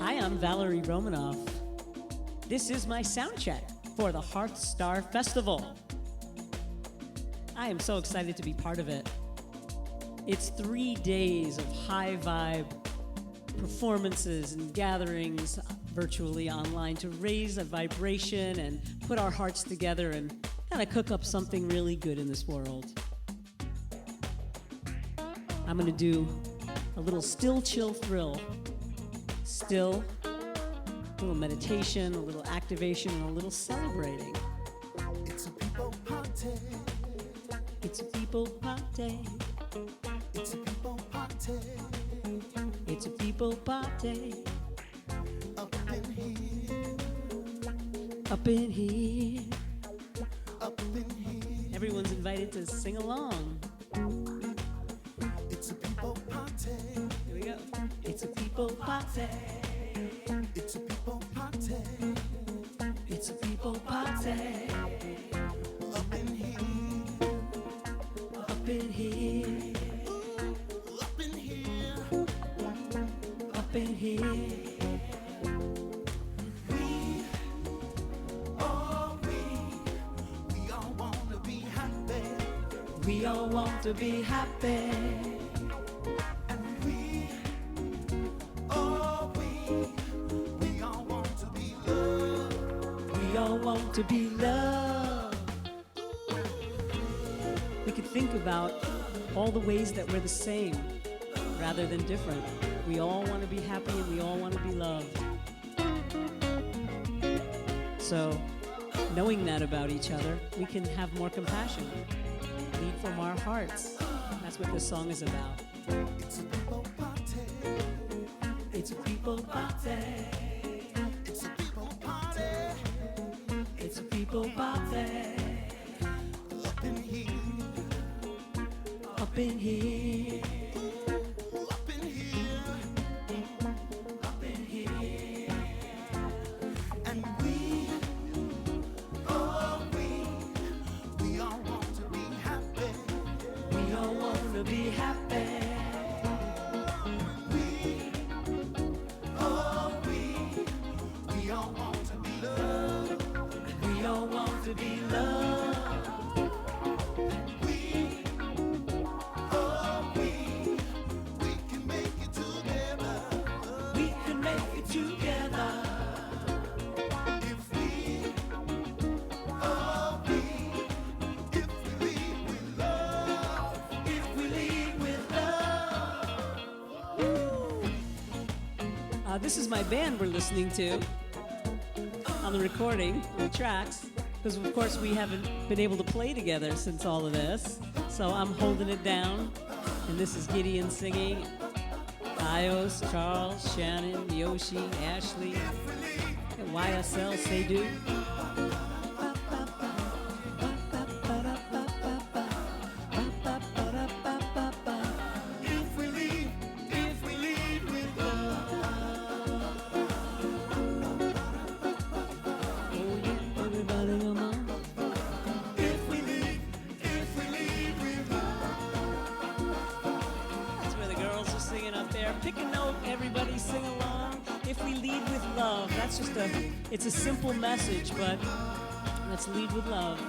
Hi, I'm Valerie Romanoff. This is my sound check for the HeartH Star Festival. I am so excited to be part of it. It's 3 days of high vibe performances and gatherings virtually online to raise a vibration and put our hearts together and kind of cook up something really good in this world. I'm going to do a little still, chill, thrill. Still, a little meditation, a little activation, and a little celebrating. It's a people party. It's a people party. It's a people party. It's a people party. Up in here. Up in here. Up in here. Everyone's invited to sing along. It's a people party. Here we go. It's a people party. It's a people party. It's a people party. Up in here. Up in here. Up in here. Up in here. We all want to be happy. We all want to be happy. And we all want to be loved. We all want to be loved. We could think about all the ways that we're the same rather than different. We all want to be happy and we all want to be loved. So, knowing that about each other, we can have more compassion. Lead from our hearts. That's what this song is about. It's a people party. It's a people party. It's a people party. It's a people party. Up in here. Up in here. Up in here. Up in here. And we all want to be happy. We all want to be happy. We all want to be loved. We all want to be loved. We can make it together. We can make it together. If we lead with love. If we lead with love. This is my band we're listening to on the recording, on the tracks, because of course we haven't been able to play together since all of this. So I'm holding it down, and this is Gideon singing. Ios, Charles, Shannon, Yoshi, Ashley, and YSL, say do. If we lead with love. Oh yeah, everybody come on. If we lead with love. That's where the girls are singing up there. Pick a note, everybody sing along. If we lead with love, that's just it's a simple message, but let's lead with love.